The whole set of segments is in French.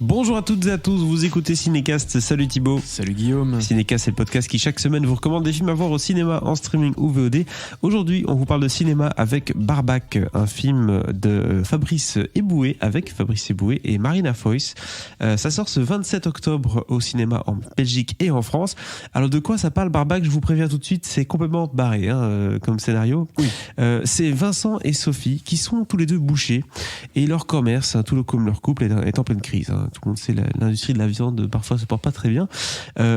Bonjour à toutes et à tous, vous écoutez Cinécast, salut Thibaut. Salut Guillaume. Cinécast, c'est le podcast qui chaque semaine vous recommande des films à voir au cinéma, en streaming ou VOD. Aujourd'hui, on vous parle de cinéma avec Barbac, un film de Fabrice Eboué, avec Fabrice Eboué et Marina Foïs. Ça sort ce 27 octobre au cinéma en Belgique et en France. Alors de quoi ça parle Barbac? Je vous préviens tout de suite, c'est complètement barré comme scénario. Oui. C'est Vincent et Sophie qui sont tous les deux bouchers et leur commerce, tout leur couple est en pleine crise. Tout le monde sait, l'industrie de la viande parfois se porte pas très bien,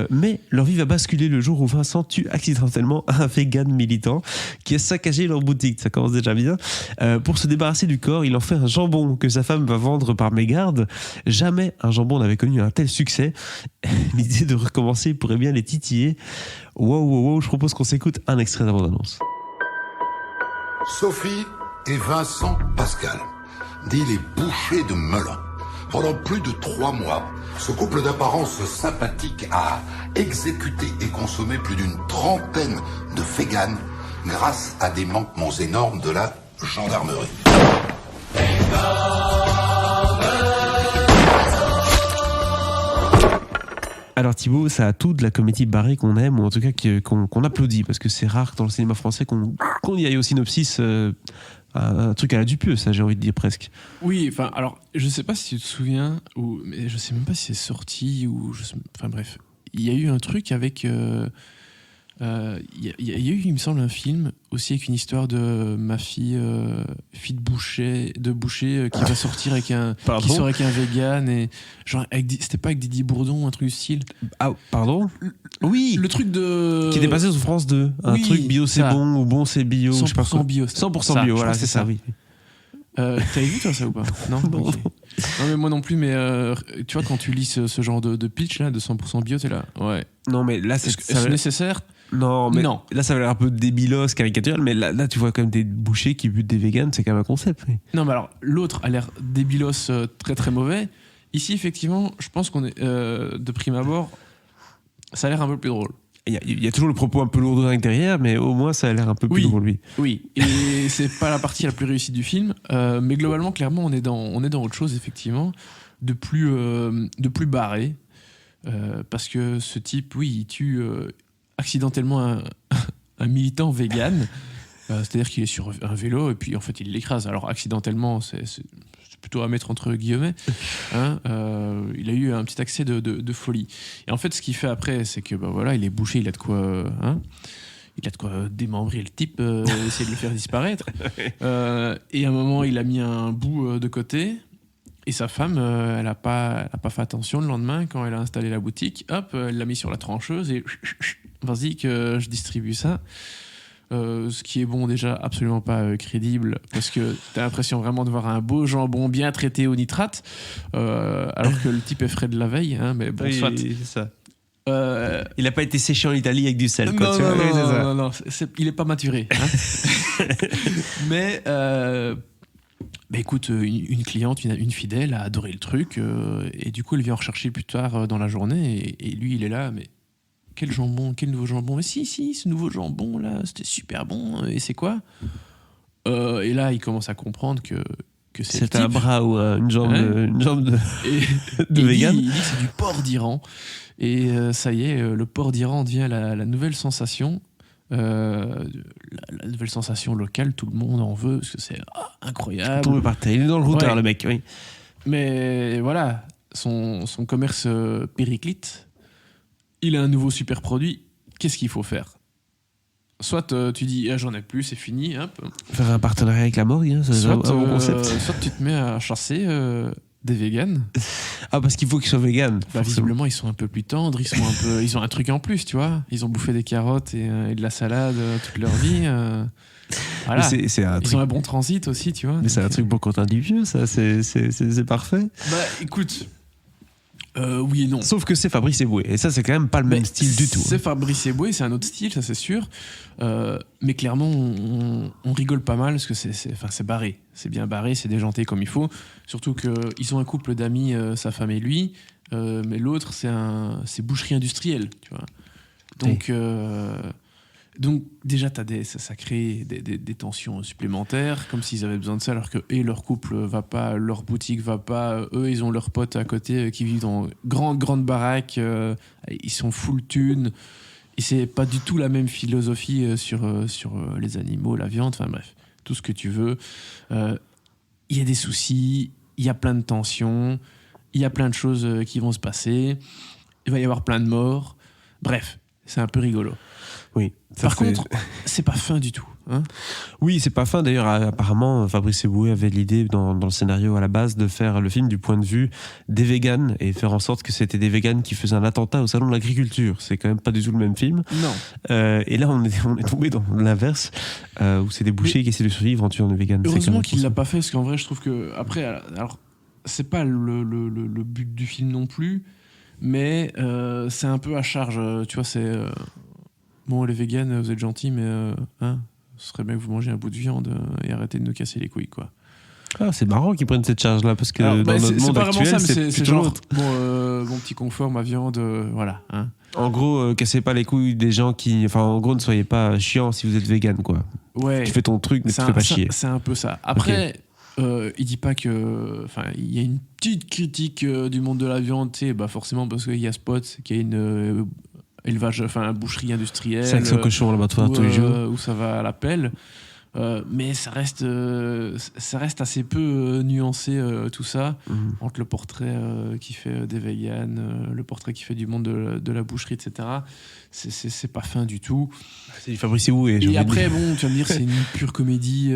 mais leur vie va basculer le jour où Vincent tue accidentellement un vegan militant qui a saccagé leur boutique. Ça commence déjà bien. Pour se débarrasser du corps, il en fait un jambon que sa femme va vendre par mégarde. Jamais un jambon n'avait connu un tel succès. L'idée de recommencer pourrait bien les titiller. Wow, je propose qu'on s'écoute un extrait d'avant-annonce. Sophie et Vincent Pascal, dit les bouchers de Melun. Pendant plus de 3 mois, ce couple d'apparence sympathique a exécuté et consommé plus d'une trentaine de véganes grâce à des manquements énormes de la gendarmerie. Alors Thibaut, ça a tout de la comédie barrée qu'on aime, ou en tout cas qu'on applaudit, parce que c'est rare dans le cinéma français qu'on y aille au synopsis, un truc à la Dupieux, ça j'ai envie de dire presque. Oui, enfin, alors, je sais pas si tu te souviens, mais je sais même pas si c'est sorti, enfin bref. Il y a eu un truc avec... il y a eu, il me semble, un film aussi avec une histoire de ma fille de boucher qui va sortir avec qui sort avec un vegan et genre c'était pas avec Didier Bourdon, un truc du style. Ah pardon. Oui. Le truc de qui était passé sur France 2, un truc bio c'est bon ou bon c'est bio, 100% je sais pas quoi. bio. 100% bio, voilà, c'est ça, oui. T'avais vu toi ça ou pas? Non. Non. Okay. Non mais moi non plus, mais tu vois quand tu lis ce genre de pitch là de 100% bio, t'es là. Ouais. Non mais là est-ce nécessaire? Non, mais non. Là ça va l'air un peu débilos, caricatural, mais là tu vois quand même des bouchers qui butent des véganes, c'est quand même un concept. Oui. Non mais alors l'autre a l'air débilos, très très mauvais. Ici effectivement, je pense qu'on est de prime abord, ça a l'air un peu plus drôle. Il y a toujours le propos un peu lourd derrière, mais au moins ça a l'air un peu plus drôle, lui. Oui, et c'est pas la partie la plus réussie du film, mais globalement, clairement, on est dans autre chose, effectivement, de plus barré, parce que ce type, oui, il tue accidentellement un militant vegan, c'est-à-dire qu'il est sur un vélo, et puis en fait, il l'écrase. Alors, accidentellement, c'est plutôt à mettre entre guillemets, il a eu un petit accès de folie. Et en fait, ce qu'il fait après, c'est que voilà, il est bouché, il a de quoi démembrer le type, essayer de le faire disparaître. Et à un moment, il a mis un bout de côté. Et sa femme, elle a pas fait attention le lendemain quand elle a installé la boutique. Hop, elle l'a mis sur la trancheuse et vas-y que je distribue ça. Ce qui est déjà absolument pas crédible parce que t'as l'impression vraiment de voir un beau jambon bien traité au nitrate alors que le type est frais de la veille, mais bon, oui, soit. C'est ça. Il n'a pas été séché en Italie avec du sel, quoi. Non, il est pas maturé. Mais écoute, une cliente, une fidèle a adoré le truc et du coup elle vient en rechercher plus tard dans la journée et lui il est là, mais quel nouveau jambon? Mais si, ce nouveau jambon là, c'était super bon. Et c'est quoi? Et là, il commence à comprendre que c'est un bras ou une jambe de vegan. Il dit que c'est du porc d'Iran. Et ça y est, le porc d'Iran devient la nouvelle sensation. La nouvelle sensation locale, tout le monde en veut parce que c'est incroyable. Tombé par terre, il est dans le routeur, le mec. Oui. Mais voilà, son commerce périclite. Il a un nouveau super produit. Qu'est-ce qu'il faut faire? Soit tu dis j'en ai plus, c'est fini. Hop. Faire un partenariat avec la morgue, c'est un bon concept. Soit tu te mets à chasser des véganes. Ah, parce qu'il faut qu'ils soient véganes. Visiblement, ils sont un peu plus tendres. Ils ont un truc en plus, tu vois. Ils ont bouffé des carottes et de la salade toute leur vie. Voilà. Ils ont un bon transit aussi, tu vois. Mais c'est un truc pour Quentin Dupieux, ça. C'est parfait. Écoute. Oui et non. Sauf que c'est Fabrice Eboué. Et ça, c'est quand même pas le même style du tout. C'est Fabrice Eboué, c'est un autre style, ça c'est sûr. Mais clairement, on rigole pas mal parce que c'est barré. C'est bien barré, c'est déjanté comme il faut. Surtout qu'ils ont un couple d'amis, sa femme et lui. Mais l'autre, c'est boucherie industrielle, tu vois. Donc, Donc déjà, ça crée des tensions supplémentaires, comme s'ils avaient besoin de ça, alors que leur couple va pas, leur boutique va pas, eux ils ont leurs potes à côté qui vivent dans grande baraque, ils sont full thune, et c'est pas du tout la même philosophie sur les animaux, la viande, enfin bref, tout ce que tu veux. Il y a des soucis, il y a plein de tensions, il y a plein de choses qui vont se passer, il va y avoir plein de morts, bref, c'est un peu rigolo. Oui. Par contre, c'est pas fin du tout. Hein, oui, c'est pas fin. D'ailleurs, apparemment, Fabrice Eboué avait l'idée dans le scénario à la base de faire le film du point de vue des véganes et faire en sorte que c'était des véganes qui faisaient un attentat au salon de l'agriculture. C'est quand même pas du tout le même film. Non. Et là, on est tombé dans l'inverse, où c'est des bouchers qui essaient de survivre en tuant des véganes. Heureusement qu'il l'a pas fait, parce qu'en vrai, je trouve que après, alors c'est pas le but du film non plus, mais c'est un peu à charge. Tu vois, c'est bon, les véganes, vous êtes gentils, mais ce serait bien que vous mangiez un bout de viande et arrêtez de nous casser les couilles, quoi. Ah, c'est marrant qu'ils prennent cette charge-là, parce que dans notre monde actuel, c'est genre l'autre. Bon petit confort, ma viande, voilà. Hein. En gros, cassez pas les couilles des gens qui... Enfin, en gros, ne soyez pas chiants si vous êtes vegan, quoi. Ouais. Tu fais ton truc, mais tu fais pas chier. C'est un peu ça. Après, il dit pas que... Enfin, il y a une petite critique du monde de la viande, tu sais, bah forcément, parce qu'il y a Spot, qui a une... élevage, enfin boucherie industrielle, 500 cochons au laboratoire tous les jours, où ça va à la pelle, mais ça reste assez peu nuancé tout ça, entre le portrait qui fait des véganes, le portrait qui fait du monde de la boucherie, etc. C'est pas fin du tout. C'est du Fabrice Eboué. Et après, bon, tu vas me dire, c'est une pure comédie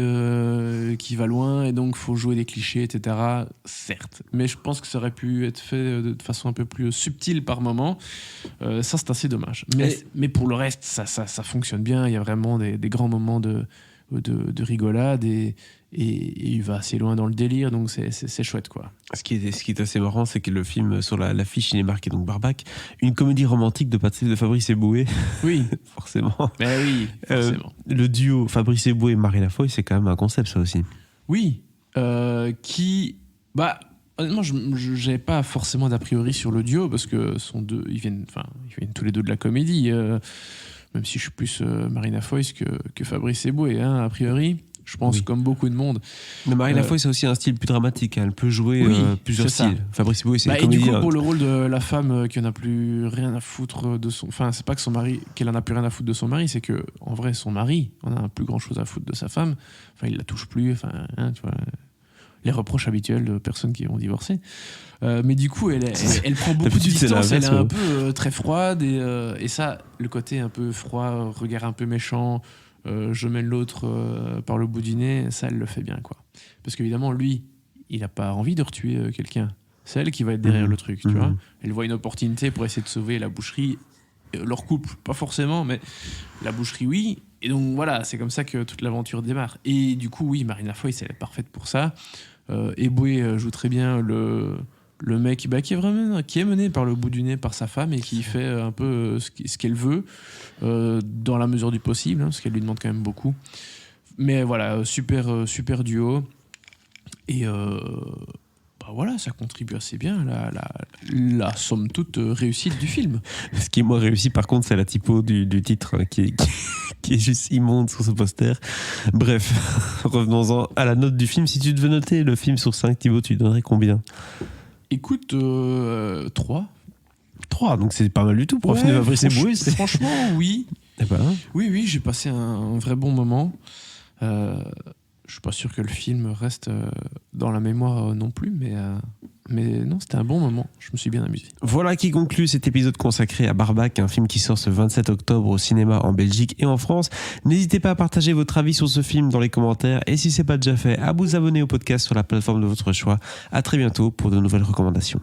qui va loin, et donc faut jouer des clichés, etc. Certes, mais je pense que ça aurait pu être fait de façon un peu plus subtile par moment. Ça, c'est assez dommage. Mais pour le reste, ça fonctionne bien. Il y a vraiment des grands moments de rigolade, et il va assez loin dans le délire, donc c'est chouette, quoi. Ce qui est assez marrant, c'est que le film, sur l'affiche, il est marqué donc Barbac, une comédie romantique de Fabrice Eboué. Oui. Forcément. Ben oui, forcément. Le duo Fabrice Eboué et Marina Foy, c'est quand même un concept, ça aussi. Oui. Honnêtement, je n'avais pas forcément d'a priori sur le duo, parce que ils viennent tous les deux de la comédie, même si je suis plus Marina Foïs que Fabrice Eboué, hein, a priori. Je pense, comme beaucoup de monde. Mais Marina Foïs, c'est aussi un style plus dramatique. Hein. Elle peut jouer plusieurs styles. Fabrice Eboué, c'est une comédie. Et du coup, pour le rôle de la femme qui en a plus rien à foutre de son... Enfin, c'est pas que qu'elle en a plus rien à foutre de son mari, c'est que en vrai, son mari en a plus grand chose à foutre de sa femme. Enfin, il la touche plus. Enfin, hein, tu vois, les reproches habituels de personnes qui ont divorcé. Mais du coup, elle prend beaucoup de distance. Elle est un peu très froide, et ça, le côté un peu froid, regard un peu méchant, je mène l'autre par le bout du nez, ça, elle le fait bien, quoi. Parce qu'évidemment, lui, il n'a pas envie de retuer quelqu'un. C'est elle qui va être derrière le truc, tu vois. Elle voit une opportunité pour essayer de sauver la boucherie, leur couple, pas forcément, mais la boucherie, oui. Et donc voilà, c'est comme ça que toute l'aventure démarre. Et du coup, oui, Marina Foïs, elle est parfaite pour ça. Eboué joue très bien le mec qui est mené par le bout du nez par sa femme, et qui fait un peu ce qu'elle veut, dans la mesure du possible, hein, parce qu'elle lui demande quand même beaucoup. Mais voilà, super duo, et voilà, ça contribue assez bien à la somme toute réussite du film. Ce qui est moins réussi, par contre, c'est la typo du titre, qui est juste immonde sur ce poster. Bref, revenons-en à la note du film. Si tu devais noter le film sur 5, Thibaut, tu donnerais combien ? Écoute, 3. 3, donc c'est pas mal du tout pour un film de Fabrice Eboué. Franchement, oui. Eh ben. Oui, j'ai passé un vrai bon moment. Je suis pas sûr que le film reste dans la mémoire non plus, mais non, c'était un bon moment. Je me suis bien amusé. Voilà qui conclut cet épisode consacré à Barbac, un film qui sort ce 27 octobre au cinéma en Belgique et en France. N'hésitez pas à partager votre avis sur ce film dans les commentaires, et si c'est pas déjà fait, à vous abonner au podcast sur la plateforme de votre choix. À très bientôt pour de nouvelles recommandations.